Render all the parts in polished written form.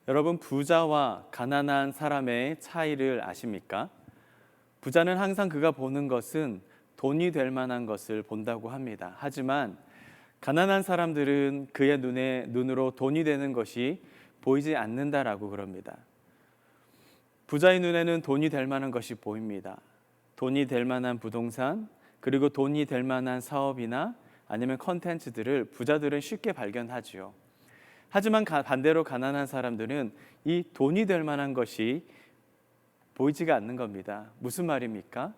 여러분, 부자와 가난한 사람의 차이를 아십니까? 부자는 항상 그가 보는 것은 돈이 될 만한 것을 본다고 합니다. 하지만 가난한 사람들은 그의 눈으로 돈이 되는 것이 보이지 않는다라고 그럽니다. 부자의 눈에는 돈이 될 만한 것이 보입니다. 돈이 될 만한 부동산, 그리고 돈이 될 만한 사업이나 아니면 컨텐츠들을 부자들은 쉽게 발견하지요. 하지만 반대로 가난한 사람들은 이 돈이 될 만한 것이 보이지가 않는 겁니다. 무슨 말입니까?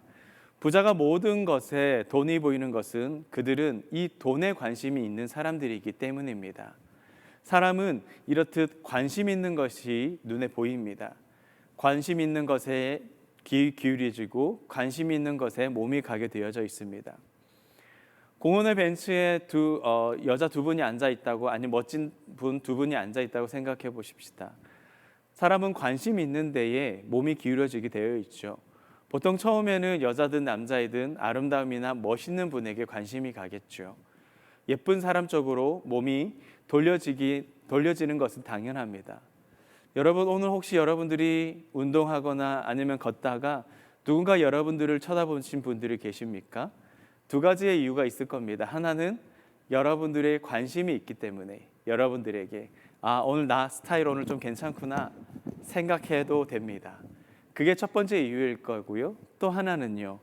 부자가 모든 것에 돈이 보이는 것은 그들은 이 돈에 관심이 있는 사람들이기 때문입니다. 사람은 이렇듯 관심 있는 것이 눈에 보입니다. 관심 있는 것에 귀 기울여지고 관심 있는 것에 몸이 가게 되어져 있습니다. 공원의 벤치에 여자 두 분이 앉아 있다고, 아니 멋진 분 두 분이 앉아 있다고 생각해 보십시다. 사람은 관심 있는 데에 몸이 기울어지게 되어 있죠. 보통 처음에는 여자든 남자이든 아름다움이나 멋있는 분에게 관심이 가겠죠. 예쁜 사람 쪽으로 몸이 돌려지는 것은 당연합니다. 여러분, 오늘 혹시 여러분들이 운동하거나 아니면 걷다가 누군가 여러분들을 쳐다보신 분들이 계십니까? 두 가지의 이유가 있을 겁니다. 하나는 여러분들의 관심이 있기 때문에 여러분들에게 오늘 나 스타일 오늘 좀 괜찮구나 생각해도 됩니다. 그게 첫 번째 이유일 거고요. 또 하나는요,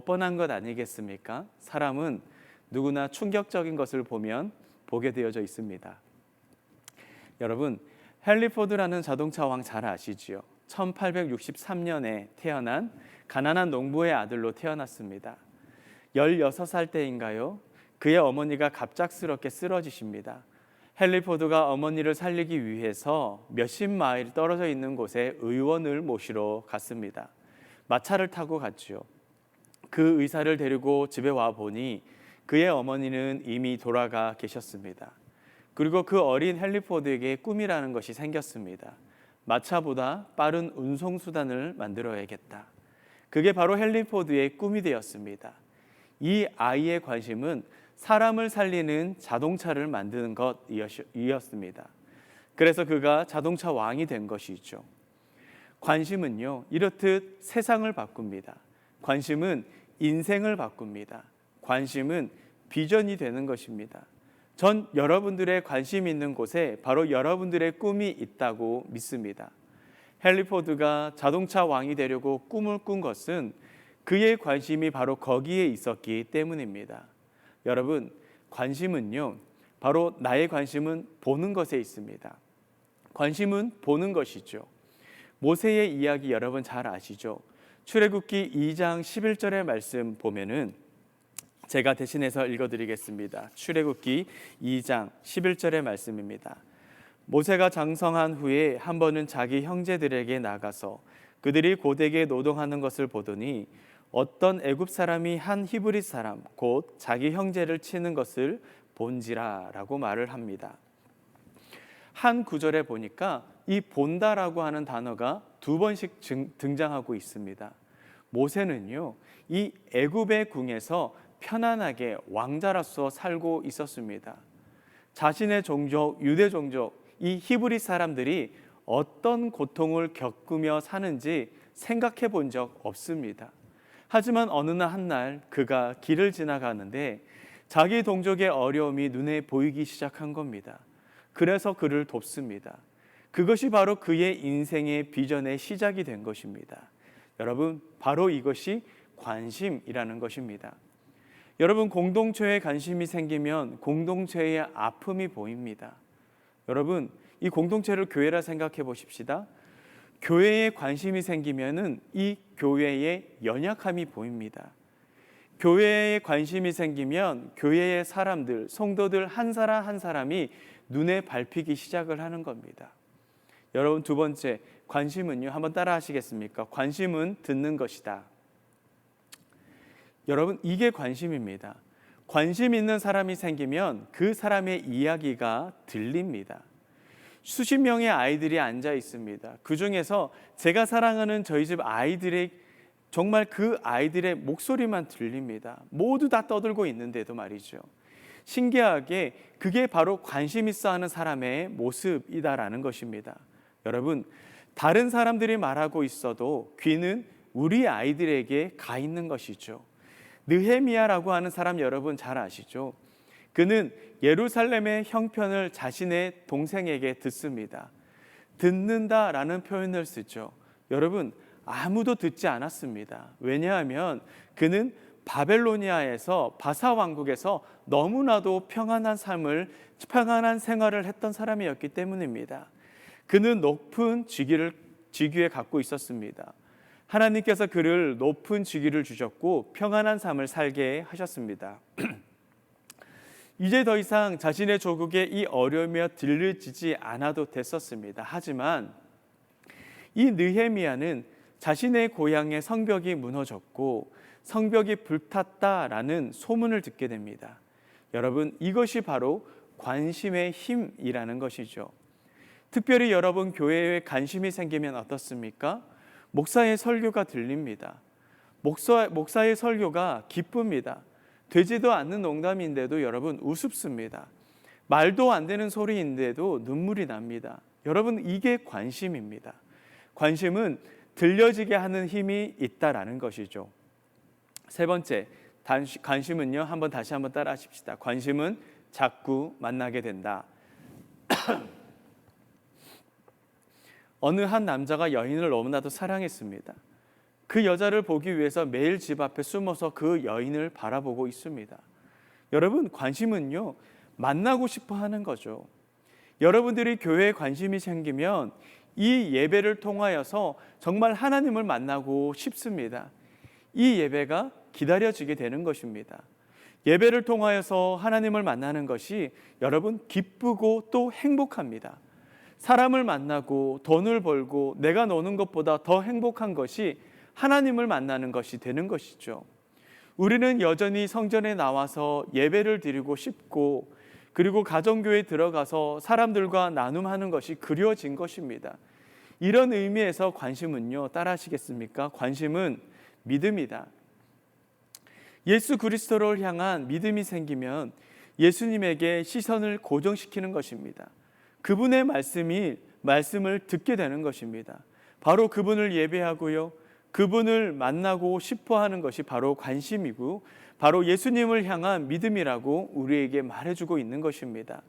뻔한 것 아니겠습니까? 사람은 누구나 충격적인 것을 보면 보게 되어져 있습니다. 여러분, 헨리 포드라는 자동차 왕 잘 아시지요? 1863년에 태어난 가난한 농부의 아들로 태어났습니다. 16살 때인가요? 그의 어머니가 갑작스럽게 쓰러지십니다. 헨리 포드가 어머니를 살리기 위해서 몇십 마일 떨어져 있는 곳에 의원을 모시러 갔습니다. 마차를 타고 갔죠. 그 의사를 데리고 집에 와 보니 그의 어머니는 이미 돌아가 계셨습니다. 그리고 그 어린 헨리 포드에게 꿈이라는 것이 생겼습니다. 마차보다 빠른 운송수단을 만들어야겠다. 그게 바로 헨리 포드의 꿈이 되었습니다. 이 아이의 관심은 사람을 살리는 자동차를 만드는 것이었습니다. 그래서 그가 자동차 왕이 된 것이죠. 관심은요, 이렇듯 세상을 바꿉니다. 관심은 인생을 바꿉니다. 관심은 비전이 되는 것입니다. 전 여러분들의 관심 있는 곳에 바로 여러분들의 꿈이 있다고 믿습니다. 헨리 포드가 자동차 왕이 되려고 꿈을 꾼 것은 그의 관심이 바로 거기에 있었기 때문입니다. 여러분, 관심은요, 바로 나의 관심은 보는 것에 있습니다. 관심은 보는 것이죠. 모세의 이야기 여러분 잘 아시죠? 출애굽기 2장 11절의 말씀 보면은 제가 대신해서 읽어드리겠습니다. 출애굽기 2장 11절의 말씀입니다. 모세가 장성한 후에 한 번은 자기 형제들에게 나가서 그들이 고되게 노동하는 것을 보더니 어떤 애굽 사람이 한 히브리 사람 곧 자기 형제를 치는 것을 본지라라고 말을 합니다. 한 구절에 보니까 이 본다라고 하는 단어가 두 번씩 등장하고 있습니다. 모세는요, 이 애굽의 궁에서 편안하게 왕자로서 살고 있었습니다. 자신의 종족, 유대 종족, 이 히브리 사람들이 어떤 고통을 겪으며 사는지 생각해 본 적 없습니다. 하지만 어느 한 날 그가 길을 지나가는데 자기 동족의 어려움이 눈에 보이기 시작한 겁니다. 그래서 그를 돕습니다. 그것이 바로 그의 인생의 비전의 시작이 된 것입니다. 여러분, 바로 이것이 관심이라는 것입니다. 여러분, 공동체에 관심이 생기면 공동체의 아픔이 보입니다. 여러분, 이 공동체를 교회라 생각해 보십시다. 교회에 관심이 생기면은 이 교회의 연약함이 보입니다. 교회에 관심이 생기면 교회의 사람들, 성도들 한 사람 한 사람이 눈에 밟히기 시작을 하는 겁니다. 여러분, 두 번째, 관심은요, 한번 따라 하시겠습니까? 관심은 듣는 것이다. 여러분, 이게 관심입니다. 관심 있는 사람이 생기면 그 사람의 이야기가 들립니다. 수십 명의 아이들이 앉아 있습니다. 그 중에서 제가 사랑하는 저희 집 아이들의 정말 그 아이들의 목소리만 들립니다. 모두 다 떠들고 있는데도 말이죠. 신기하게 그게 바로 관심 있어 하는 사람의 모습이다라는 것입니다. 여러분, 다른 사람들이 말하고 있어도 귀는 우리 아이들에게 가 있는 것이죠. 느헤미야라고 하는 사람 여러분 잘 아시죠? 그는 예루살렘의 형편을 자신의 동생에게 듣습니다. 듣는다라는 표현을 쓰죠. 여러분, 아무도 듣지 않았습니다. 왜냐하면 그는 바벨로니아에서 바사 왕국에서 너무나도 평안한 생활을 했던 사람이었기 때문입니다. 그는 높은 직위에 갖고 있었습니다. 하나님께서 그를 높은 직위를 주셨고 평안한 삶을 살게 하셨습니다. 이제 더 이상 자신의 조국의 이 어려움이 들려지지 않아도 됐었습니다. 하지만 이 느헤미야는 자신의 고향의 성벽이 무너졌고 성벽이 불탔다라는 소문을 듣게 됩니다. 여러분, 이것이 바로 관심의 힘이라는 것이죠. 특별히 여러분 교회에 관심이 생기면 어떻습니까? 목사의 설교가 들립니다. 목사의 설교가 기쁩니다. 되지도 않는 농담인데도 여러분 우습습니다. 말도 안 되는 소리인데도 눈물이 납니다. 여러분, 이게 관심입니다. 관심은 들려지게 하는 힘이 있다라는 것이죠. 세 번째, 관심은요, 다시 한번 따라 하십시다. 관심은 자꾸 만나게 된다. 어느 한 남자가 여인을 너무나도 사랑했습니다. 그 여자를 보기 위해서 매일 집 앞에 숨어서 그 여인을 바라보고 있습니다. 여러분, 관심은요, 만나고 싶어 하는 거죠. 여러분들이 교회에 관심이 생기면 이 예배를 통하여서 정말 하나님을 만나고 싶습니다. 이 예배가 기다려지게 되는 것입니다. 예배를 통하여서 하나님을 만나는 것이 여러분 기쁘고 또 행복합니다. 사람을 만나고 돈을 벌고 내가 노는 것보다 더 행복한 것이 하나님을 만나는 것이 되는 것이죠. 우리는 여전히 성전에 나와서 예배를 드리고 싶고 그리고 가정교회에 들어가서 사람들과 나눔하는 것이 그리워진 것입니다. 이런 의미에서 관심은요, 따라 하시겠습니까? 관심은 믿음이다. 예수 그리스도를 향한 믿음이 생기면 예수님에게 시선을 고정시키는 것입니다. 그분의 말씀을 듣게 되는 것입니다. 바로 그분을 예배하고요, 그분을 만나고 싶어 하는 것이 바로 관심이고 바로 예수님을 향한 믿음이라고 우리에게 말해주고 있는 것입니다.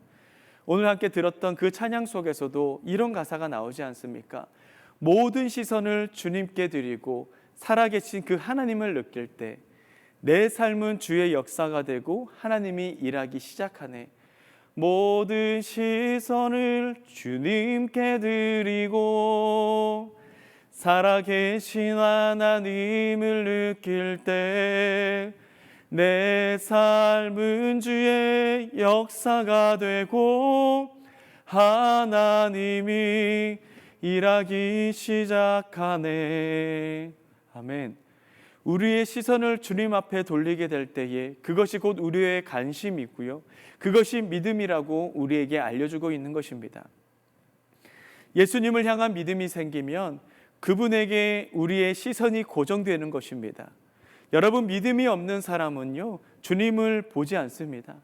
오늘 함께 들었던 그 찬양 속에서도 이런 가사가 나오지 않습니까? 모든 시선을 주님께 드리고 살아계신 그 하나님을 느낄 때 내 삶은 주의 역사가 되고 하나님이 일하기 시작하네. 모든 시선을 주님께 드리고 살아계신 하나님을 느낄 때 내 삶은 주의 역사가 되고 하나님이 일하기 시작하네. 아멘. 우리의 시선을 주님 앞에 돌리게 될 때에 그것이 곧 우리의 관심이고요, 그것이 믿음이라고 우리에게 알려주고 있는 것입니다. 예수님을 향한 믿음이 생기면 그분에게 우리의 시선이 고정되는 것입니다. 여러분, 믿음이 없는 사람은요, 주님을 보지 않습니다.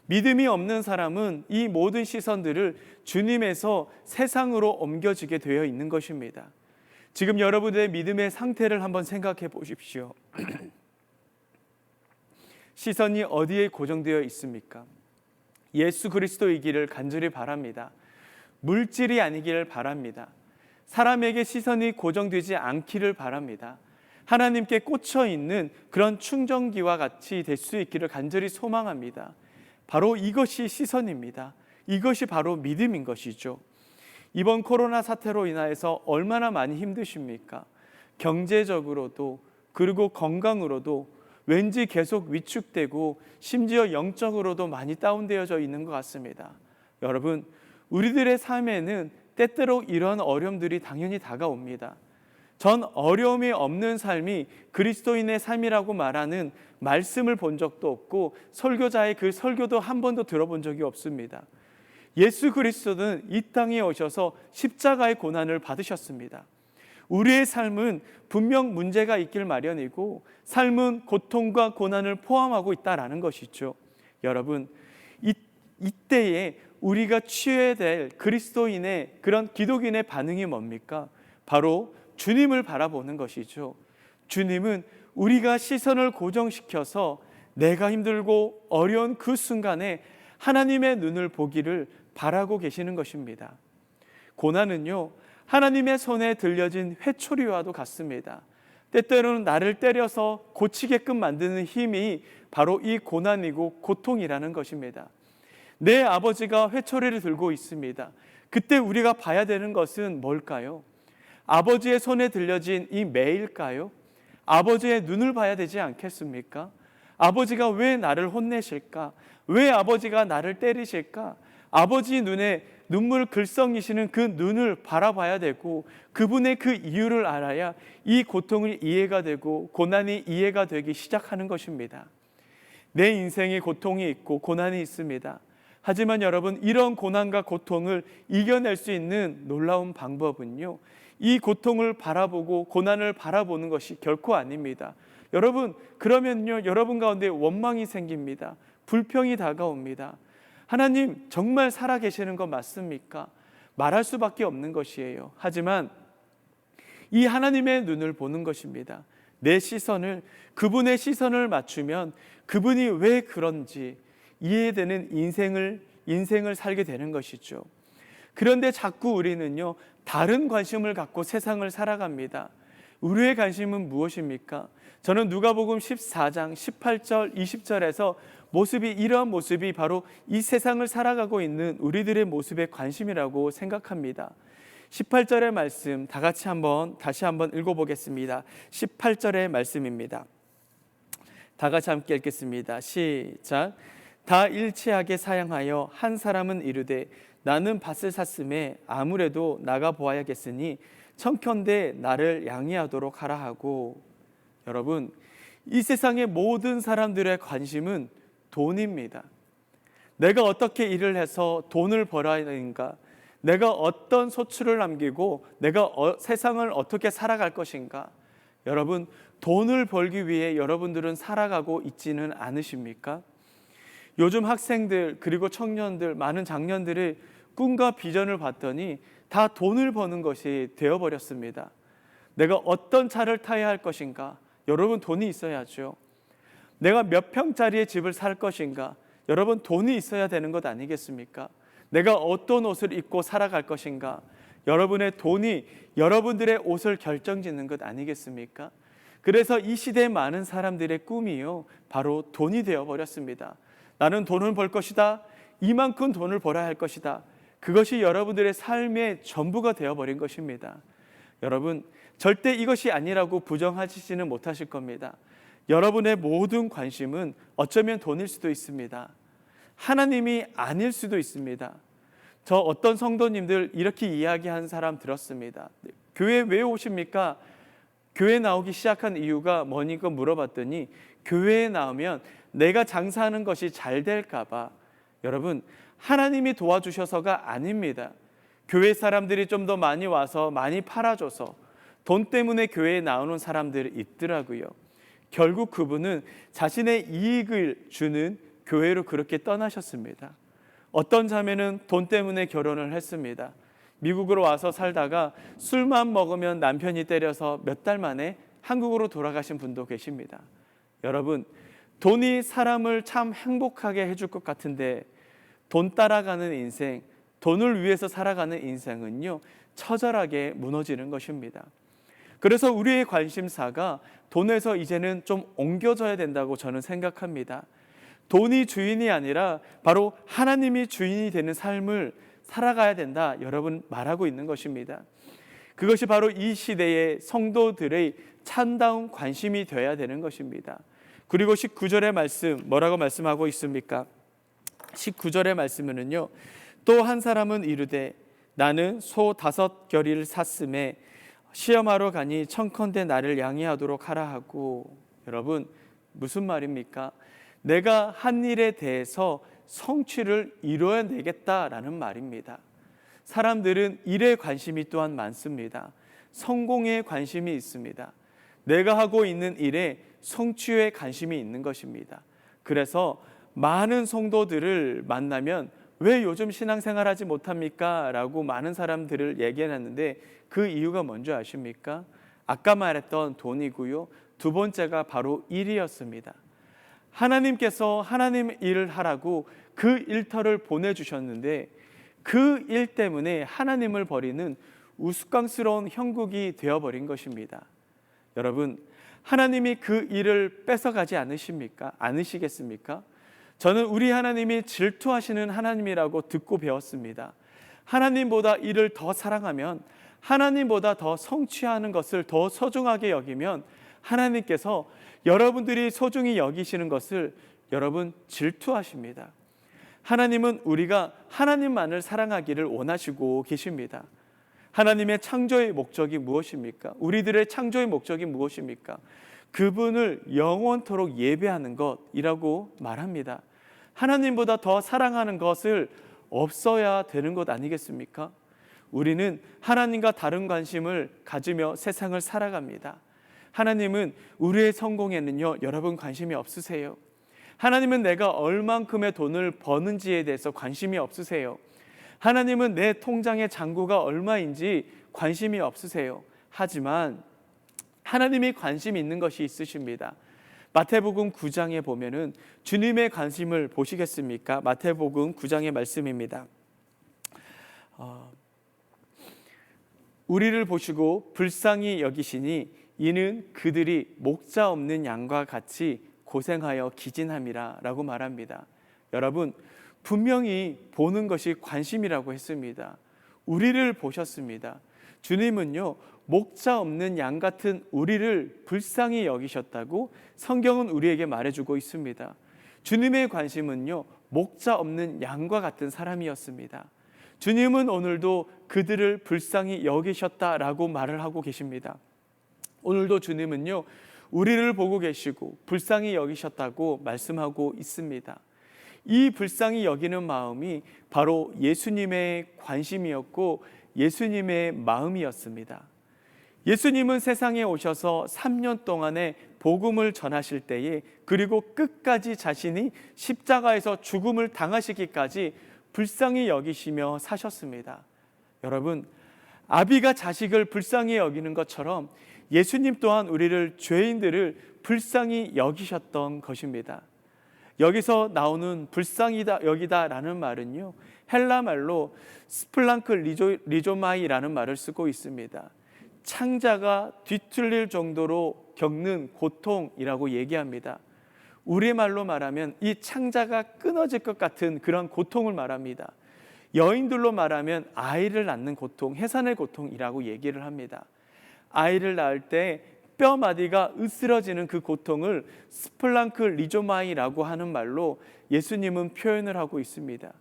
믿음이 없는 사람은 이 모든 시선들을 주님에서 세상으로 옮겨지게 되어 있는 것입니다. 지금 여러분의 믿음의 상태를 한번 생각해 보십시오. 시선이 어디에 고정되어 있습니까? 예수 그리스도이기를 간절히 바랍니다. 물질이 아니기를 바랍니다. 사람에게 시선이 고정되지 않기를 바랍니다. 하나님께 꽂혀 있는 그런 충전기와 같이 될 수 있기를 간절히 소망합니다. 바로 이것이 시선입니다. 이것이 바로 믿음인 것이죠. 이번 코로나 사태로 인하여서 얼마나 많이 힘드십니까? 경제적으로도 그리고 건강으로도 왠지 계속 위축되고 심지어 영적으로도 많이 다운되어져 있는 것 같습니다. 여러분, 우리들의 삶에는 때때로 이런 어려움들이 당연히 다가옵니다. 전 어려움이 없는 삶이 그리스도인의 삶이라고 말하는 말씀을 본 적도 없고 설교자의 그 설교도 한 번도 들어본 적이 없습니다. 예수 그리스도는 이 땅에 오셔서 십자가의 고난을 받으셨습니다. 우리의 삶은 분명 문제가 있길 마련이고 삶은 고통과 고난을 포함하고 있다라는 것이죠. 여러분, 이때에 우리가 취해야 될 그리스도인의 그런 기독인의 반응이 뭡니까? 바로 주님을 바라보는 것이죠. 주님은 우리가 시선을 고정시켜서 내가 힘들고 어려운 그 순간에 하나님의 눈을 보기를 바라고 계시는 것입니다. 고난은요, 하나님의 손에 들려진 회초리와도 같습니다. 때때로는 나를 때려서 고치게끔 만드는 힘이 바로 이 고난이고 고통이라는 것입니다. 내 아버지가 회초리를 들고 있습니다. 그때 우리가 봐야 되는 것은 뭘까요? 아버지의 손에 들려진 이 매일까요? 아버지의 눈을 봐야 되지 않겠습니까? 아버지가 왜 나를 혼내실까? 왜 아버지가 나를 때리실까? 아버지 눈에 눈물 글썽이시는 그 눈을 바라봐야 되고 그분의 그 이유를 알아야 이 고통이 이해가 되고 고난이 이해가 되기 시작하는 것입니다. 내 인생에 고통이 있고 고난이 있습니다. 하지만 여러분, 이런 고난과 고통을 이겨낼 수 있는 놀라운 방법은요, 이 고통을 바라보고 고난을 바라보는 것이 결코 아닙니다. 여러분, 그러면요, 여러분 가운데 원망이 생깁니다. 불평이 다가옵니다. 하나님 정말 살아계시는 거 맞습니까? 말할 수밖에 없는 것이에요. 하지만 이 하나님의 눈을 보는 것입니다. 내 시선을, 그분의 시선을 맞추면 그분이 왜 그런지 이해되는 인생을 살게 되는 것이죠. 그런데 자꾸 우리는요, 다른 관심을 갖고 세상을 살아갑니다. 우리의 관심은 무엇입니까? 저는 누가복음 14장 18절 20절에서 이러한 모습이 바로 이 세상을 살아가고 있는 우리들의 모습의 관심이라고 생각합니다. 18절의 말씀 다시 한번 읽어보겠습니다. 18절의 말씀입니다. 다 같이 함께 읽겠습니다. 시작. 다 일치하게 사양하여 한 사람은 이르되 나는 밭을 샀음에 아무래도 나가 보아야겠으니 청컨대 나를 양해하도록 하라 하고. 여러분, 이 세상의 모든 사람들의 관심은 돈입니다. 내가 어떻게 일을 해서 돈을 벌어야 하는가? 내가 어떤 소출을 남기고 내가 세상을 어떻게 살아갈 것인가? 여러분, 돈을 벌기 위해 여러분들은 살아가고 있지는 않으십니까? 요즘 학생들 그리고 청년들, 많은 장년들이 꿈과 비전을 봤더니 다 돈을 버는 것이 되어버렸습니다. 내가 어떤 차를 타야 할 것인가? 여러분, 돈이 있어야죠. 내가 몇 평짜리의 집을 살 것인가? 여러분, 돈이 있어야 되는 것 아니겠습니까? 내가 어떤 옷을 입고 살아갈 것인가? 여러분의 돈이 여러분들의 옷을 결정짓는 것 아니겠습니까? 그래서 이 시대의 많은 사람들의 꿈이요, 바로 돈이 되어버렸습니다. 나는 돈을 벌 것이다. 이만큼 돈을 벌어야 할 것이다. 그것이 여러분들의 삶의 전부가 되어버린 것입니다. 여러분, 절대 이것이 아니라고 부정하시지는 못하실 겁니다. 여러분의 모든 관심은 어쩌면 돈일 수도 있습니다. 하나님이 아닐 수도 있습니다. 저 어떤 성도님들 이렇게 이야기한 사람 들었습니다. 교회 왜 오십니까? 교회 나오기 시작한 이유가 뭐니까 물어봤더니 교회에 나오면 내가 장사하는 것이 잘 될까 봐. 여러분, 하나님이 도와주셔서가 아닙니다. 교회 사람들이 좀 더 많이 와서 많이 팔아줘서 돈 때문에 교회에 나오는 사람들이 있더라고요. 결국 그분은 자신의 이익을 주는 교회로 그렇게 떠나셨습니다. 어떤 자매는 돈 때문에 결혼을 했습니다. 미국으로 와서 살다가 술만 먹으면 남편이 때려서 몇 달 만에 한국으로 돌아가신 분도 계십니다. 여러분, 돈이 사람을 참 행복하게 해줄 것 같은데 돈 따라가는 인생, 돈을 위해서 살아가는 인생은요, 처절하게 무너지는 것입니다. 그래서 우리의 관심사가 돈에서 이제는 좀 옮겨져야 된다고 저는 생각합니다. 돈이 주인이 아니라 바로 하나님이 주인이 되는 삶을 살아가야 된다, 여러분 말하고 있는 것입니다. 그것이 바로 이 시대의 성도들의 참다운 관심이 되어야 되는 것입니다. 그리고 19절의 말씀 뭐라고 말씀하고 있습니까? 19절의 말씀은요, 또 한 사람은 이르되 나는 소 5겨리를 샀음에 시험하러 가니 청컨대 나를 양해하도록 하라 하고. 여러분, 무슨 말입니까? 내가 한 일에 대해서 성취를 이뤄내겠다라는 말입니다. 사람들은 일에 관심이 또한 많습니다. 성공에 관심이 있습니다. 내가 하고 있는 일에 성취에 관심이 있는 것입니다. 그래서 많은 성도들을 만나면 왜 요즘 신앙생활 하지 못합니까? 라고 많은 사람들을 얘기해놨는데 그 이유가 뭔지 아십니까? 아까 말했던 돈이고요. 두 번째가 바로 일이었습니다. 하나님께서 하나님 일을 하라고 그 일터를 보내주셨는데 그 일 때문에 하나님을 버리는 우스꽝스러운 형국이 되어버린 것입니다. 여러분, 하나님이 그 일을 뺏어가지 않으십니까? 않으시겠습니까? 저는 우리 하나님이 질투하시는 하나님이라고 듣고 배웠습니다. 하나님보다 일을 더 사랑하면, 하나님보다 더 성취하는 것을 더 소중하게 여기면 하나님께서 여러분들이 소중히 여기시는 것을 여러분 질투하십니다. 하나님은 우리가 하나님만을 사랑하기를 원하시고 계십니다. 하나님의 창조의 목적이 무엇입니까? 우리들의 창조의 목적이 무엇입니까? 그분을 영원토록 예배하는 것이라고 말합니다. 하나님보다 더 사랑하는 것을 없어야 되는 것 아니겠습니까? 우리는 하나님과 다른 관심을 가지며 세상을 살아갑니다. 하나님은 우리의 성공에는요, 여러분 관심이 없으세요. 하나님은 내가 얼만큼의 돈을 버는지에 대해서 관심이 없으세요. 하나님은 내 통장의 잔고가 얼마인지 관심이 없으세요. 하지만 하나님이 관심 있는 것이 있으십니다. 마태복음 9장에 보면은 주님의 관심을 보시겠습니까? 마태복음 9장의 말씀입니다. 우리를 보시고 불쌍히 여기시니 이는 그들이 목자 없는 양과 같이 고생하여 기진함이라 라고 말합니다. 여러분, 분명히 보는 것이 관심이라고 했습니다. 우리를 보셨습니다. 주님은요, 목자 없는 양 같은 우리를 불쌍히 여기셨다고 성경은 우리에게 말해주고 있습니다. 주님의 관심은요, 목자 없는 양과 같은 사람이었습니다. 주님은 오늘도 그들을 불쌍히 여기셨다라고 말을 하고 계십니다. 오늘도 주님은요, 우리를 보고 계시고 불쌍히 여기셨다고 말씀하고 있습니다. 이 불쌍히 여기는 마음이 바로 예수님의 관심이었고 예수님의 마음이었습니다. 예수님은 세상에 오셔서 3년 동안의 복음을 전하실 때에, 그리고 끝까지 자신이 십자가에서 죽음을 당하시기까지 불쌍히 여기시며 사셨습니다. 여러분, 아비가 자식을 불쌍히 여기는 것처럼 예수님 또한 우리를, 죄인들을 불쌍히 여기셨던 것입니다. 여기서 나오는 불쌍히다 여기다라는 말은요, 헬라 말로 스플랑크 리조마이라는 말을 쓰고 있습니다. 창자가 뒤틀릴 정도로 겪는 고통이라고 얘기합니다. 우리말로 말하면 이 창자가 끊어질 것 같은 그런 고통을 말합니다. 여인들로 말하면 아이를 낳는 고통, 해산의 고통이라고 얘기를 합니다. 아이를 낳을 때 뼈마디가 으스러지는 그 고통을 스플랑크 리조마이라고 하는 말로 예수님은 표현을 하고 있습니다.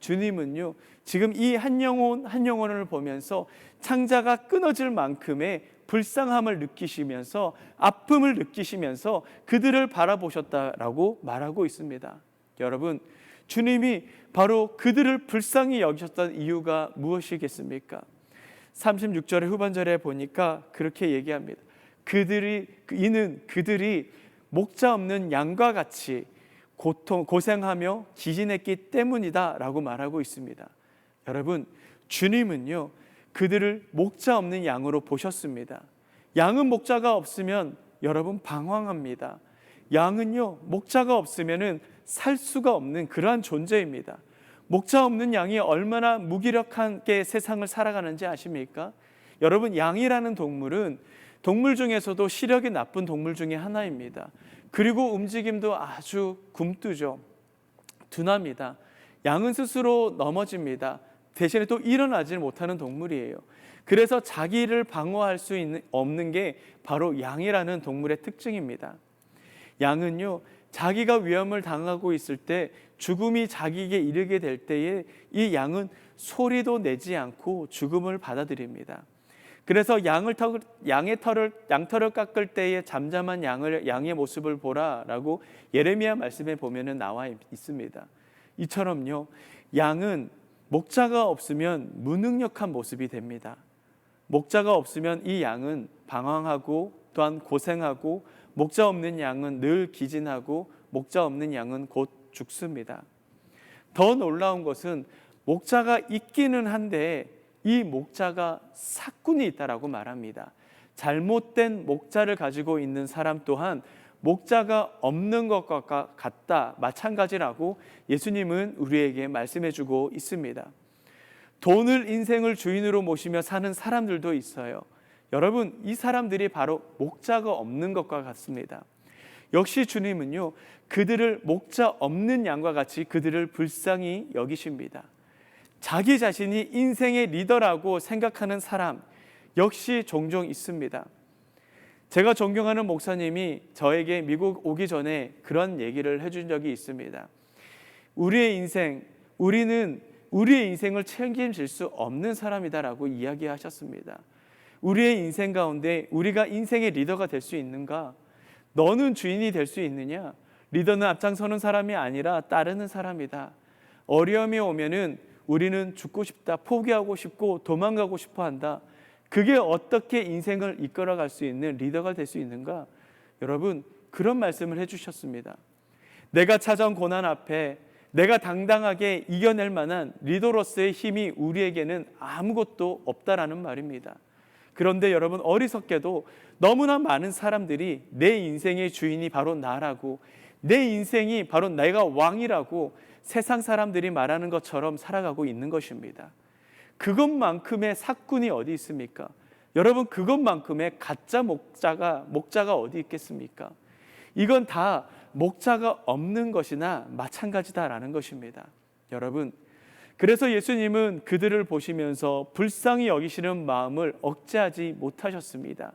주님은요, 지금 이 한 영혼을 보면서 창자가 끊어질 만큼의 불쌍함을 느끼시면서, 아픔을 느끼시면서 그들을 바라보셨다라고 말하고 있습니다. 여러분, 주님이 바로 그들을 불쌍히 여기셨던 이유가 무엇이겠습니까? 36절의 후반절에 보니까 그렇게 얘기합니다. 이는 그들이 목자 없는 양과 같이 고생하며 기진했기 때문이다 라고 말하고 있습니다. 여러분, 주님은요, 그들을 목자 없는 양으로 보셨습니다. 양은 목자가 없으면 여러분 방황합니다. 양은요, 목자가 없으면은 살 수가 없는 그러한 존재입니다. 목자 없는 양이 얼마나 무기력하게 세상을 살아가는지 아십니까? 여러분, 양이라는 동물은 동물 중에서도 시력이 나쁜 동물 중에 하나입니다. 그리고 움직임도 아주 굼뜨죠. 둔합니다. 양은 스스로 넘어집니다. 대신에 또 일어나지 못하는 동물이에요. 그래서 자기를 방어할 수 없는 게 바로 양이라는 동물의 특징입니다. 양은요, 자기가 위험을 당하고 있을 때, 죽음이 자기에게 이르게 될 때에 이 양은 소리도 내지 않고 죽음을 받아들입니다. 그래서 양털을 깎을 때에 잠잠한 양의 모습을 보라라고 예레미야 말씀에 보면은 나와 있습니다. 이처럼요, 양은 목자가 없으면 무능력한 모습이 됩니다. 목자가 없으면 이 양은 방황하고 또한 고생하고, 목자 없는 양은 늘 기진하고, 목자 없는 양은 곧 죽습니다. 더 놀라운 것은 목자가 있기는 한데 이 목자가 사꾼이 있다라고 말합니다. 잘못된 목자를 가지고 있는 사람 또한 목자가 없는 것과 같다, 마찬가지라고 예수님은 우리에게 말씀해 주고 있습니다. 돈을 인생을 주인으로 모시며 사는 사람들도 있어요. 여러분, 이 사람들이 바로 목자가 없는 것과 같습니다. 역시 주님은요, 그들을 목자 없는 양과 같이 그들을 불쌍히 여기십니다. 자기 자신이 인생의 리더라고 생각하는 사람 역시 종종 있습니다. 제가 존경하는 목사님이 저에게 미국 오기 전에 그런 얘기를 해준 적이 있습니다. 우리는 우리의 인생을 책임질 수 없는 사람이다라고 이야기하셨습니다. 우리의 인생 가운데 우리가 인생의 리더가 될 수 있는가? 너는 주인이 될 수 있느냐? 리더는 앞장서는 사람이 아니라 따르는 사람이다. 어려움이 오면은 우리는 죽고 싶다, 포기하고 싶고 도망가고 싶어 한다. 그게 어떻게 인생을 이끌어갈 수 있는 리더가 될 수 있는가? 여러분, 그런 말씀을 해주셨습니다. 내가 찾아온 고난 앞에 내가 당당하게 이겨낼 만한 리더로서의 힘이 우리에게는 아무것도 없다라는 말입니다. 그런데 여러분, 어리석게도 너무나 많은 사람들이 내 인생의 주인이 바로 나라고, 내 인생이 바로 내가 왕이라고 세상 사람들이 말하는 것처럼 살아가고 있는 것입니다. 그것만큼의 사꾼이 어디 있습니까? 여러분, 그것만큼의 가짜 목자가 어디 있겠습니까? 이건 다 목자가 없는 것이나 마찬가지다라는 것입니다. 여러분, 그래서 예수님은 그들을 보시면서 불쌍히 여기시는 마음을 억제하지 못하셨습니다.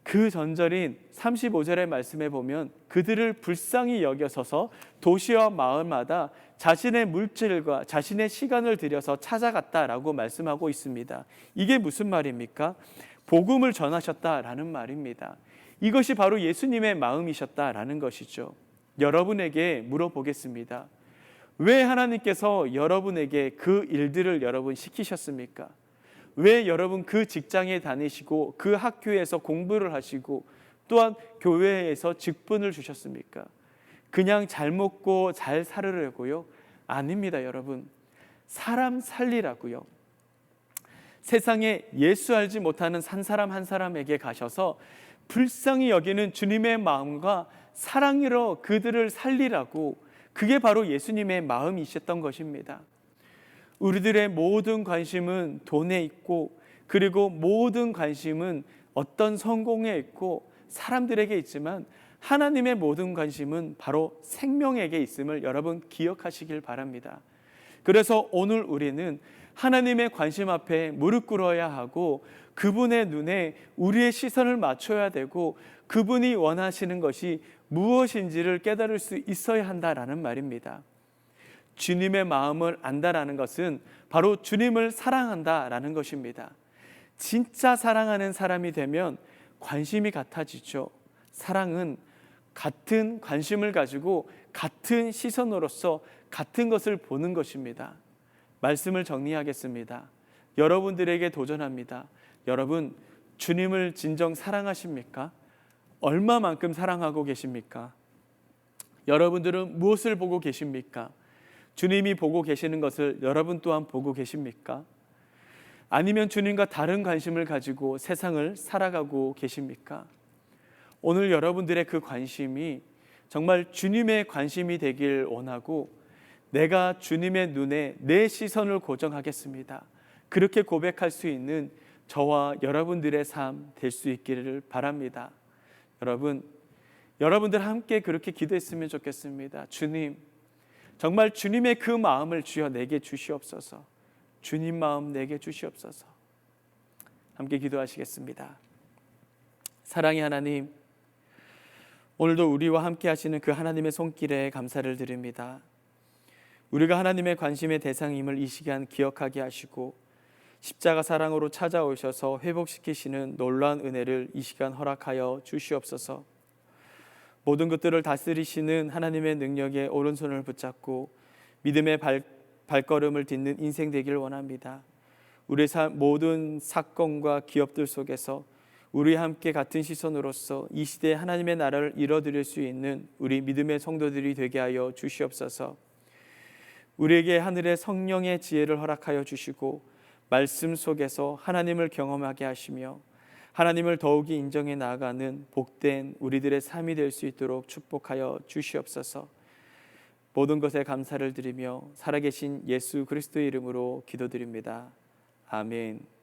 그 전절인 35절의 말씀에 보면 그들을 불쌍히 여겨서서 도시와 마을마다 자신의 물질과 자신의 시간을 들여서 찾아갔다라고 말씀하고 있습니다. 이게 무슨 말입니까? 복음을 전하셨다라는 말입니다. 이것이 바로 예수님의 마음이셨다라는 것이죠. 여러분에게 물어보겠습니다. 왜 하나님께서 여러분에게 그 일들을 여러분 시키셨습니까? 왜 여러분 그 직장에 다니시고 그 학교에서 공부를 하시고 또한 교회에서 직분을 주셨습니까? 그냥 잘 먹고 잘 살으려고요? 아닙니다, 여러분. 사람 살리라고요. 세상에 예수 알지 못하는 한 사람 한 사람에게 가셔서 불쌍히 여기는 주님의 마음과 사랑으로 그들을 살리라고, 그게 바로 예수님의 마음이셨던 것입니다. 우리들의 모든 관심은 돈에 있고, 그리고 모든 관심은 어떤 성공에 있고 사람들에게 있지만 하나님의 모든 관심은 바로 생명에게 있음을 여러분 기억하시길 바랍니다. 그래서 오늘 우리는 하나님의 관심 앞에 무릎 꿇어야 하고 그분의 눈에 우리의 시선을 맞춰야 되고 그분이 원하시는 것이 무엇인지를 깨달을 수 있어야 한다라는 말입니다. 주님의 마음을 안다라는 것은 바로 주님을 사랑한다라는 것입니다. 진짜 사랑하는 사람이 되면 관심이 같아지죠. 사랑은 같은 관심을 가지고 같은 시선으로서 같은 것을 보는 것입니다. 말씀을 정리하겠습니다. 여러분들에게 도전합니다. 여러분, 주님을 진정 사랑하십니까? 얼마만큼 사랑하고 계십니까? 여러분들은 무엇을 보고 계십니까? 주님이 보고 계시는 것을 여러분 또한 보고 계십니까? 아니면 주님과 다른 관심을 가지고 세상을 살아가고 계십니까? 오늘 여러분들의 그 관심이 정말 주님의 관심이 되길 원하고, 내가 주님의 눈에 내 시선을 고정하겠습니다, 그렇게 고백할 수 있는 저와 여러분들의 삶 될 수 있기를 바랍니다. 여러분들 함께 그렇게 기도했으면 좋겠습니다. 주님, 정말 주님의 그 마음을 주여 내게 주시옵소서. 주님 마음 내게 주시옵소서. 함께 기도하시겠습니다. 사랑의 하나님, 오늘도 우리와 함께 하시는 그 하나님의 손길에 감사를 드립니다. 우리가 하나님의 관심의 대상임을 이 시간 기억하게 하시고 십자가 사랑으로 찾아오셔서 회복시키시는 놀라운 은혜를 이 시간 허락하여 주시옵소서. 모든 것들을 다스리시는 하나님의 능력에 오른손을 붙잡고 믿음의 발걸음을 딛는 인생 되기를 원합니다. 우리의 모든 사건과 기업들 속에서 우리 함께 같은 시선으로서 이 시대에 하나님의 나라를 이뤄드릴 수 있는 우리 믿음의 성도들이 되게 하여 주시옵소서. 우리에게 하늘의 성령의 지혜를 허락하여 주시고 말씀 속에서 하나님을 경험하게 하시며 하나님을 더욱이 인정해 나아가는 복된 우리들의 삶이 될 수 있도록 축복하여 주시옵소서. 모든 것에 감사를 드리며 살아계신 예수 그리스도의 이름으로 기도드립니다. 아멘.